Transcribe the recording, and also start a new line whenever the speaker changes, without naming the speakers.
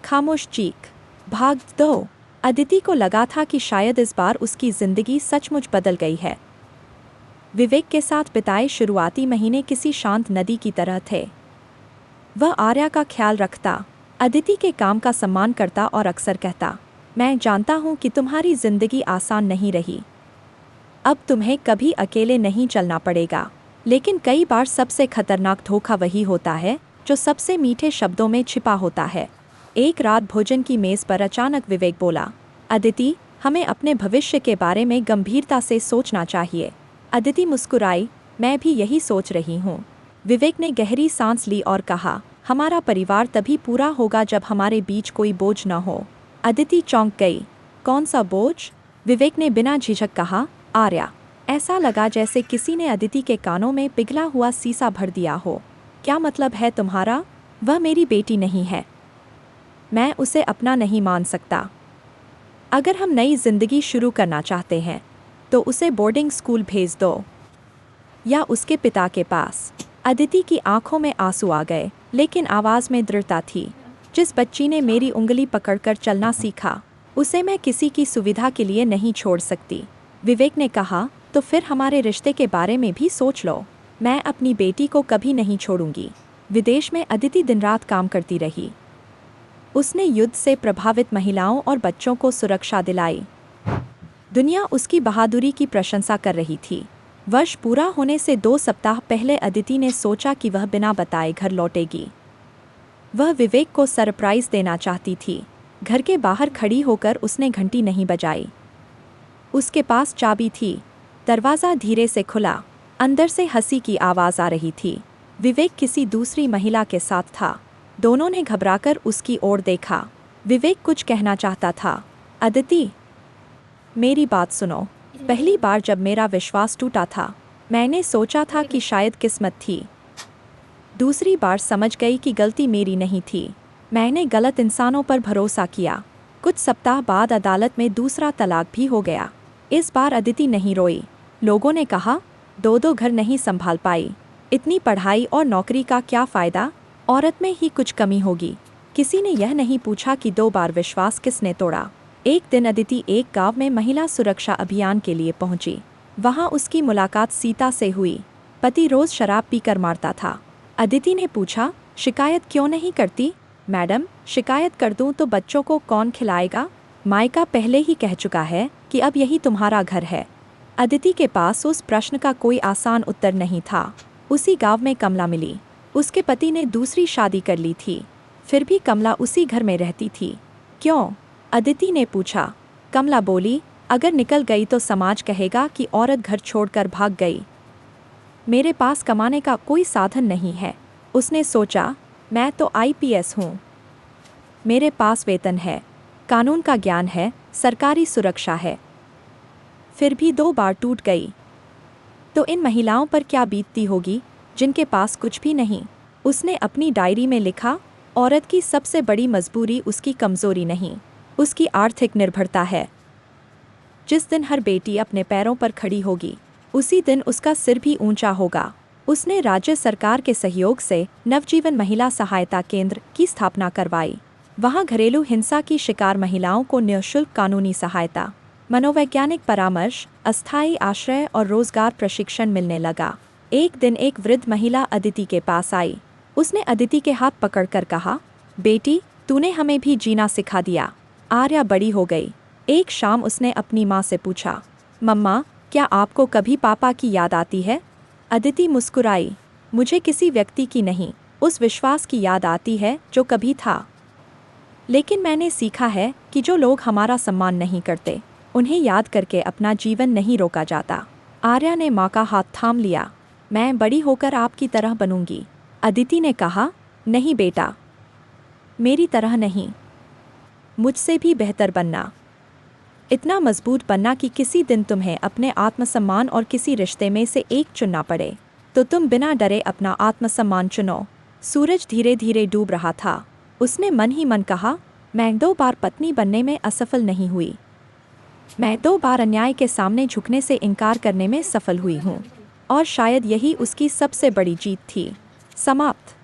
खामोश चीख, भाग दो। अदिति को लगा था कि शायद इस बार उसकी जिंदगी सचमुच बदल गई है। विवेक के साथ बिताए शुरुआती महीने किसी शांत नदी की तरह थे। वह आर्या का ख्याल रखता, अदिति के काम का सम्मान करता और अक्सर कहता, मैं जानता हूँ कि तुम्हारी जिंदगी आसान नहीं रही। अब तुम्हें कभी अकेले नहीं चलना पड़ेगा। लेकिन कई बार सबसे खतरनाक धोखा वही होता है जो सबसे मीठे शब्दों में छिपा होता है। एक रात भोजन की मेज पर अचानक विवेक बोला, अदिति, हमें अपने भविष्य के बारे में गंभीरता से सोचना चाहिए। अदिति मुस्कुराई, मैं भी यही सोच रही हूँ। विवेक ने गहरी सांस ली और कहा, हमारा परिवार तभी पूरा होगा जब हमारे बीच कोई बोझ न हो। अदिति चौंक गई, कौन सा बोझ? विवेक ने बिना झिझक कहा, आर्या। ऐसा लगा जैसे किसी ने अदिति के कानों में पिघला हुआ सीसा भर दिया हो। क्या मतलब है तुम्हारा? वह मेरी बेटी नहीं है। मैं उसे अपना नहीं मान सकता। अगर हम नई जिंदगी शुरू करना चाहते हैं तो उसे बोर्डिंग स्कूल भेज दो या उसके पिता के पास। अदिति की आंखों में आंसू आ गए, लेकिन आवाज़ में दृढ़ता थी। जिस बच्ची ने मेरी उंगली पकड़कर चलना सीखा, उसे मैं किसी की सुविधा के लिए नहीं छोड़ सकती। विवेक ने कहा, तो फिर हमारे रिश्ते के बारे में भी सोच लो। मैं अपनी बेटी को कभी नहीं छोड़ूंगी। विदेश में अदिति दिन रात काम करती रही। उसने युद्ध से प्रभावित महिलाओं और बच्चों को सुरक्षा दिलाई। दुनिया उसकी बहादुरी की प्रशंसा कर रही थी। वर्ष पूरा होने से 2 सप्ताह पहले अदिति ने सोचा कि वह बिना बताए घर लौटेगी। वह विवेक को सरप्राइज देना चाहती थी। घर के बाहर खड़ी होकर उसने घंटी नहीं बजाई। उसके पास चाबी थी। दरवाज़ा धीरे से खुला। अंदर से हंसी की आवाज़ आ रही थी। विवेक किसी दूसरी महिला के साथ था। दोनों ने घबराकर उसकी ओर देखा। विवेक कुछ कहना चाहता था। अदिति, मेरी बात सुनो। पहली बार जब मेरा विश्वास टूटा था, मैंने सोचा था कि शायद किस्मत थी। दूसरी बार समझ गई कि गलती मेरी नहीं थी। मैंने गलत इंसानों पर भरोसा किया। कुछ सप्ताह बाद अदालत में दूसरा तलाक भी हो गया। इस बार अदिति नहीं रोई। लोगों ने कहा, 2 घर नहीं संभाल पाई। इतनी पढ़ाई और नौकरी का क्या फ़ायदा? औरत में ही कुछ कमी होगी। किसी ने यह नहीं पूछा कि 2 बार विश्वास किसने तोड़ा। एक दिन अदिति एक गांव में महिला सुरक्षा अभियान के लिए पहुंची। वहां उसकी मुलाकात सीता से हुई। पति रोज शराब पीकर मारता था। अदिति ने पूछा, शिकायत क्यों नहीं करती? मैडम, शिकायत कर दूं तो बच्चों को कौन खिलाएगा? मायका पहले ही कह चुका है कि अब यही तुम्हारा घर है। अदिति के पास उस प्रश्न का कोई आसान उत्तर नहीं था। उसी गांव में कमला मिली। उसके पति ने दूसरी शादी कर ली थी। फिर भी कमला उसी घर में रहती थी। क्यों? अदिति ने पूछा। कमला बोली, अगर निकल गई तो समाज कहेगा कि औरत घर छोड़कर भाग गई। मेरे पास कमाने का कोई साधन नहीं है। उसने सोचा, मैं तो IPS हूँ। मेरे पास वेतन है, कानून का ज्ञान है, सरकारी सुरक्षा है। फिर भी 2 बार टूट गई। तो इन महिलाओं पर क्या बीतती होगी जिनके पास कुछ भी नहीं? उसने अपनी डायरी में लिखा, औरत की सबसे बड़ी मजबूरी उसकी कमजोरी नहीं, उसकी आर्थिक निर्भरता है। जिस दिन हर बेटी अपने पैरों पर खड़ी होगी, उसी दिन उसका सिर भी ऊंचा होगा। उसने राज्य सरकार के सहयोग से नवजीवन महिला सहायता केंद्र की स्थापना करवाई। वहां घरेलू हिंसा की शिकार महिलाओं को निःशुल्क कानूनी सहायता, मनोवैज्ञानिक परामर्श, अस्थायी आश्रय और रोजगार प्रशिक्षण मिलने लगा। एक दिन एक वृद्ध महिला अदिति के पास आई। उसने अदिति के हाथ पकड़कर कहा, बेटी, तूने हमें भी जीना सिखा दिया। आर्या बड़ी हो गई। एक शाम उसने अपनी माँ से पूछा, मम्मा, क्या आपको कभी पापा की याद आती है? अदिति मुस्कुराई, मुझे किसी व्यक्ति की नहीं, उस विश्वास की याद आती है जो कभी था। लेकिन मैंने सीखा है कि जो लोग हमारा सम्मान नहीं करते, उन्हें याद करके अपना जीवन नहीं रोका जाता। आर्या ने माँ का हाथ थाम लिया। मैं बड़ी होकर आपकी तरह बनूंगी। अदिति ने कहा, नहीं बेटा, मेरी तरह नहीं, मुझसे भी बेहतर बनना। इतना मजबूत बनना कि किसी दिन तुम्हें अपने आत्मसम्मान और किसी रिश्ते में से एक चुनना पड़े तो तुम बिना डरे अपना आत्मसम्मान चुनो। सूरज धीरे धीरे डूब रहा था। उसने मन ही मन कहा, मैं 2 बार पत्नी बनने में असफल नहीं हुई। मैं 2 बार अन्याय के सामने झुकने से इनकार करने में सफल हुई हूँ। और शायद यही उसकी सबसे बड़ी जीत थी। समाप्त।